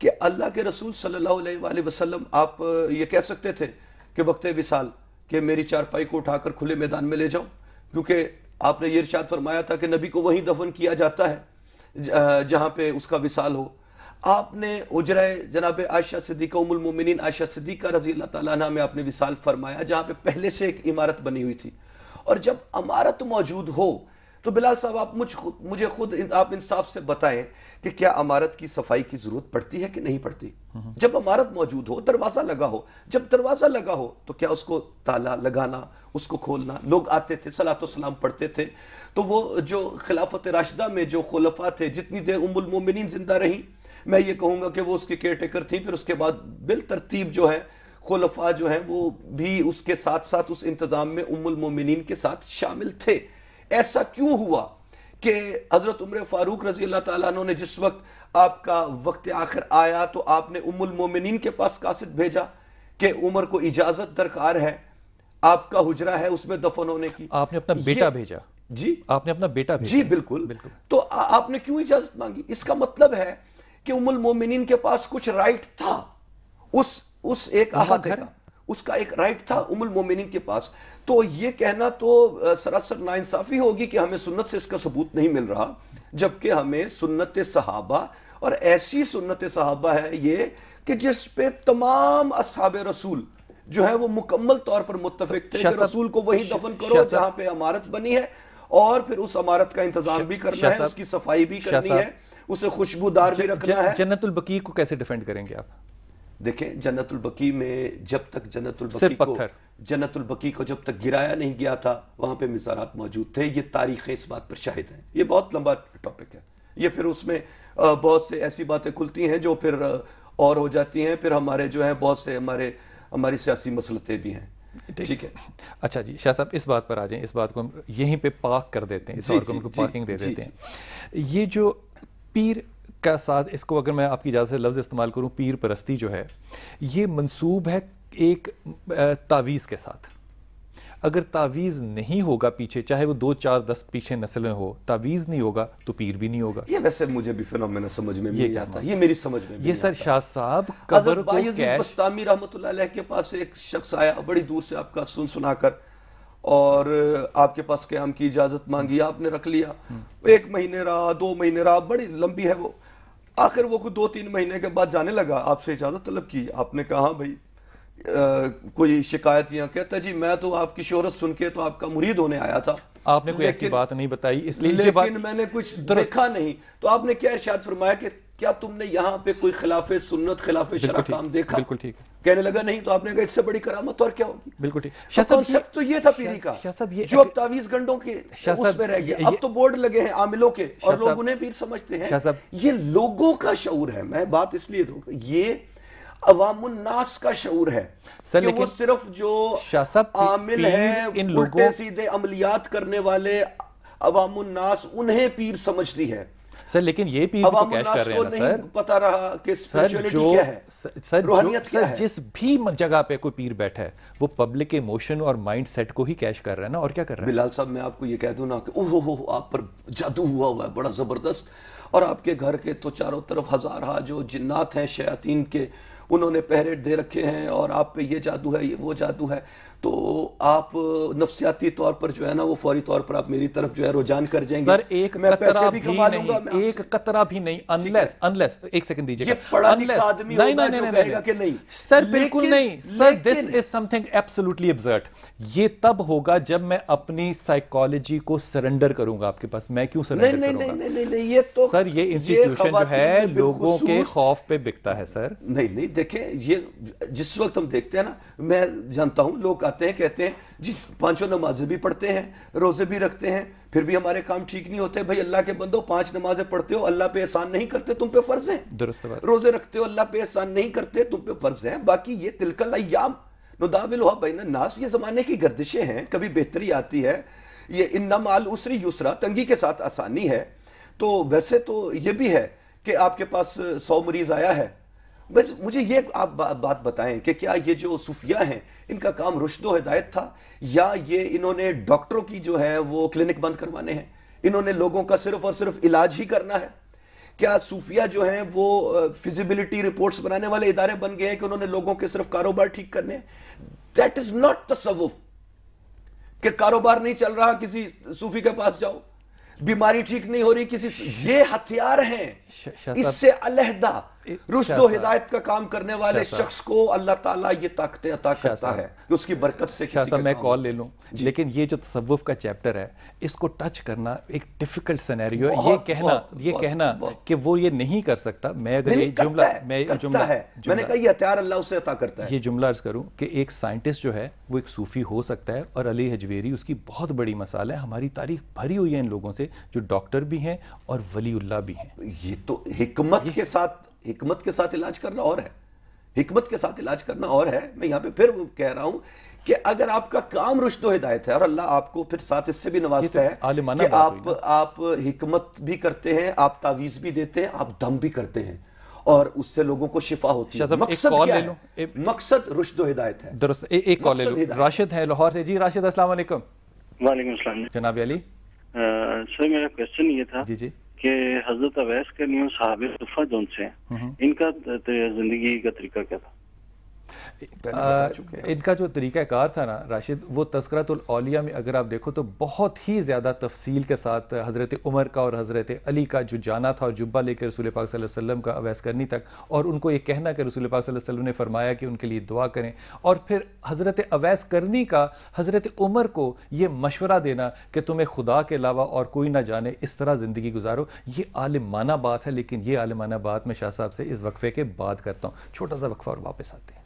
کہ اللہ کے رسول صلی اللہ علیہ وآلہ وسلم آپ یہ کہہ سکتے تھے کہ وقت وصال کہ میری چارپائی کو اٹھا کر کھلے میدان میں لے جاؤں، کیونکہ آپ نے یہ ارشاد فرمایا تھا کہ نبی کو وہیں دفن کیا جاتا ہے جہاں پہ اس کا وصال ہو. آپ نے حجرہ جناب عائشہ صدیقہ ام المومنین عائشہ صدیقہ رضی اللہ تعالیٰ عنہ میں آپ نے وصال فرمایا، جہاں پہ پہلے سے ایک عمارت بنی ہوئی تھی. اور جب عمارت موجود ہو تو بلال صاحب آپ مجھے خود آپ انصاف سے بتائیں کہ کیا عمارت کی صفائی کی ضرورت پڑتی ہے کہ نہیں پڑتی؟ جب عمارت موجود ہو، دروازہ لگا ہو، جب دروازہ لگا ہو تو کیا اس کو تالا لگانا، اس کو کھولنا؟ لوگ آتے تھے، صلاۃ و سلام پڑھتے تھے. تو وہ جو خلافت راشدہ میں جو خلفاء تھے، جتنی دیر ام المومنین زندہ رہیں، میں یہ کہوں گا کہ وہ اس کی کیئر ٹیکر تھیں. پھر اس کے بعد بالترتیب جو ہے خلفاء جو ہیں وہ بھی اس کے ساتھ ساتھ اس انتظام میں ام المومنین کے ساتھ شامل تھے. ایسا کیوں ہوا کہ حضرت عمر فاروق رضی اللہ تعالیٰ عنہ نے جس وقت آپ کا وقت آخر آیا تو آپ نے ام المومنین کے پاس قاصد بھیجا کہ عمر کو اجازت درکار ہے، آپ کا حجرہ ہے اس میں دفن ہونے کی؟ آپ نے اپنا بیٹا بھیجا؟ جی آپ نے اپنا بیٹا بھیجا؟ جی بالکل. تو آپ نے کیوں اجازت مانگی؟ اس کا مطلب ہے کہ ام المومنین کے پاس کچھ رائٹ تھا، اس ایک احاطے کا، اس کا ایک رائٹ تھا ام المومنین کے پاس. تو یہ کہنا تو سراسر ناانصافی ہوگی کہ ہمیں سنت سے اس کا ثبوت نہیں مل رہا، جبکہ ہمیں سنت صحابہ، اور ایسی سنت صحابہ ہے یہ کہ جس پہ تمام اصحاب رسول جو ہے وہ مکمل طور پر متفق تھے کہ رسول کو وہی دفن کرو جہاں پہ عمارت بنی ہے، اور پھر اس عمارت کا انتظام بھی کرنا ہے، اس کی صفائی بھی کرنی ہے، اسے خوشبودار بھی رکھنا ہے. جنت البقیع کو کیسے ڈیفینڈ کریں گے آپ؟ دیکھیں جنت البقیع میں جب تک جنت البقیع کو جب تک گرایا نہیں گیا تھا وہاں پہ مزارات موجود تھے. یہ تاریخیں اس بات پر شاہد ہیں. یہ بہت لمبا ٹاپک ہے، یہ پھر اس میں بہت سے ایسی باتیں کھلتی ہیں جو پھر اور ہو جاتی ہیں. پھر ہمارے جو ہیں بہت سے ہماری سیاسی مسلطیں بھی ہیں. ٹھیک ہے، اچھا جی شاہ صاحب اس بات پر آ جائیں، اس بات کو ہم یہیں پہ پاک کر دیتے ہیں، اس آرگومنٹ کو پارکنگ دے دیتے ہیں. یہ جو پیر کا ساتھ، اس کو اگر میں آپ کی اجازت سے لفظ استعمال کروں، پیر پرستی جو ہے یہ منسوب ہے ایک تعویذ کے ساتھ. اگر تعویذ نہیں ہوگا پیچھے، چاہے وہ 2 4 10 پیچھے نسلیں ہو، تعویذ نہیں ہوگا تو پیر بھی نہیں ہوگا. یہ ویسے مجھے بھی فینومینا سمجھ میں نہیں آتا، یہ میری سمجھ میں یہ سر شاہ صاحب قبر کو کیش بستامی رحمۃ اللہ علیہ کے پاس ایک شخص آیا بڑی دور سے آپ کا سنا کر، اور آپ کے پاس قیام کی اجازت مانگی، آپ نے رکھ لیا. 1 مہینے رہا، 2 مہینے رہا، بڑی لمبی ہے وہ. آخر وہ 2 3 مہینے کے بعد جانے لگا، آپ سے اجازت طلب کی. آپ نے کہا ہاں بھائی کوئی شکایت؟ یا کہتا جی میں تو آپ کی شہرت سن کے تو آپ کا مرید ہونے آیا تھا. آپ نے کوئی ایسی بات نہیں بتائی، اس لیے لیکن میں نے کچھ دیکھا نہیں. تو آپ نے کیا ارشاد فرمایا کہ کیا تم نے یہاں پہ کوئی خلاف سنت خلاف شرع کام دیکھا؟ بالکل ٹھیک ہے. کہنے لگا نہیں. تو آپ نے کہا اس سے بڑی کرامت اور کیا ہوگی؟ بالکل ٹھیک. کانسیپٹ تو یہ تھا پیری کا جو اب تعویذ گنڈوں کے اس میں رہ گیا. اب تو بورڈ لگے ہیں عاملوں کے اور لوگ انہیں پیر سمجھتے ہیں. یہ لوگوں کا شعور ہے. میں بات اس لیے دوں گا یہ عوام الناس کہ شعور ہے کہ وہ صرف جو عامل ہیں الٹے سیدھے عملیات کرنے والے عوام الناس انہیں پیر سمجھتی ہے. سر لیکن یہ پیر کو کیش کر رہے ہیں نا سر، پتا رہا کہ اسپرچولیٹی کیا ہے، روحانیت کیا ہے. جس بھی جگہ پہ کوئی پیر بیٹھا ہے وہ پبلک ایموشن اور مائنڈ سیٹ کو ہی کیش کر رہا ہے نا، اور کیا کر رہا ہے. بلال صاحب میں آپ کو یہ کہہ دوں نا کہ اوہ آپ پر جادو ہوا ہے بڑا زبردست، اور آپ کے گھر کے تو چاروں طرف ہزارہ جو جنات ہیں شیاطین کے انہوں نے پہرے دے رکھے ہیں، اور آپ پہ یہ جادو ہے، یہ وہ جادو ہے، تو آپ نفسیاتی طور پر جو ہے نا وہ فوری طور پر آپ میری طرف جو ہے رجحان کر جائیں گے. سر ایک قطرہ بھی نہیں، ایک قطرہ بھی نہیں، unless ایک سیکنڈ دیجئے یہ پڑھا لکھا آدمی ہوگا جو کہے گا کہ نہیں. سر بالکل نہیں سر، this is something absolutely absurd. یہ تب ہوگا جب میں اپنی سائیکالوجی کو سرنڈر کروں گا آپ کے پاس. میں کیوں سرنڈر کروں گا سر؟ یہ انسٹیٹیوشن جو ہے لوگوں کے خوف پہ بکتا ہے سر. نہیں دیکھیں یہ جس وقت ہم دیکھتے ہیں نا، میں جانتا ہوں لوگ آتے ہیں کہتے ہیں جی 5 نمازیں بھی پڑھتے ہیں، روزے بھی رکھتے ہیں، پھر بھی ہمارے کام ٹھیک نہیں ہوتے. بھائی اللہ کے بندو 5 نمازیں پڑھتے ہو، اللہ پہ احسان نہیں کرتے، تم پہ فرض ہیں. درست بات. روزے رکھتے ہو، اللہ پہ احسان نہیں کرتے، تم پہ فرض ہیں. باقی یہ تلک الایام نداولها بین الناس، یہ زمانے کی گردشیں ہیں، کبھی بہتری آتی ہے. یہ ان مع العسر یسرا، تنگی کے ساتھ آسانی ہے. تو ویسے تو یہ بھی ہے کہ آپ کے پاس 100 مریض آیا ہے. بس مجھے یہ آپ بات بتائیں کہ کیا یہ جو صوفیاء ہیں ان کا کام رشد و ہدایت تھا، یا یہ انہوں نے ڈاکٹروں کی جو ہے وہ کلینک بند کروانے ہیں، انہوں نے لوگوں کا صرف اور صرف علاج ہی کرنا ہے؟ کیا صوفیہ جو ہیں وہ فیزیبلٹی رپورٹس بنانے والے ادارے بن گئے ہیں کہ انہوں نے لوگوں کے صرف کاروبار ٹھیک کرنے ہیں؟ دیٹ از ناٹ تصوف کہ کاروبار نہیں چل رہا کسی صوفی کے پاس جاؤ، بیماری ٹھیک نہیں ہو رہی کسی، یہ ہتھیار ہیں. اس سے علیحدہ رشد و ہدایت کا کام کرنے والے شخص کو اللہ تعالیٰ یہ طاقتیں عطا کرتا ہے کہ اس کی برکت سے شاہ صاحب میں کال لے لوں. لیکن یہ جو تصوف کا چیپٹر ہے اس کو ٹچ کرنا ایک ڈیفیکلٹ سینیریو ہے. یہ کہنا کہ وہ یہ نہیں کر سکتا، میں اگر یہ جملہ میں نے کہا یہ ہتھیار اللہ اسے عطا کرتا ہے. یہ جملہ عرض کروں کہ ایک سائنٹسٹ جو ہے وہ ایک صوفی ہو سکتا ہے، اور علی حجویری اس کی بہت بڑی مثال ہے. ہماری تاریخ بھری ہوئی ہے ان لوگوں سے جو ڈاکٹر بھی ہیں اور ولی اللہ بھی ہیں. یہ تو حکمت کے ساتھ علاج کرنا اور ہے، حکمت کے ساتھ علاج کرنا اور ہے. میں یہاں پہ پھر کہہ رہا ہوں کہ اگر آپ کا کام رشد و ہدایت ہے اور اللہ آپ کو پھر ساتھ اس سے بھی نوازتا ہے کہ آپ حکمت بھی کرتے ہیں، آپ تعویذ بھی دیتے ہیں، آپ دم بھی کرتے ہیں، اور اس سے لوگوں کو شفا ہوتی ہے. مقصد کیا ہے؟ مقصد رشد و ہدایت ہے. درست. ایک کال لے لوں. راشد ہے لاہور سے. جی راشد السلام علیکم. وعلیکم السلام جناب علی. سر میرا کویسچن یہ تھا کہ حضرت اویس کرنی صحابہ صفہ جون سے ان کا زندگی کا طریقہ کیا تھا؟ ان کا جو طریقہ کار تھا نا راشد، وہ تذکرۃ الاولیاء میں اگر آپ دیکھو تو بہت ہی زیادہ تفصیل کے ساتھ حضرت عمر کا اور حضرت علی کا جو جانا تھا اور جبہ لے کے رسول پاک صلی اللہ علیہ وسلم کا اویس کرنی تک، اور ان کو یہ کہنا کہ رسول پاک صلی اللہ علیہ وسلم نے فرمایا کہ ان کے لیے دعا کریں، اور پھر حضرت اویس کرنی کا حضرت عمر کو یہ مشورہ دینا کہ تمہیں خدا کے علاوہ اور کوئی نہ جانے، اس طرح زندگی گزارو. یہ عالمانہ بات ہے، لیکن یہ عالمانہ بات میں شاہ صاحب سے اس وقفے کے بعد کرتا ہوں. چھوٹا سا وقفہ اور واپس آتے ہیں.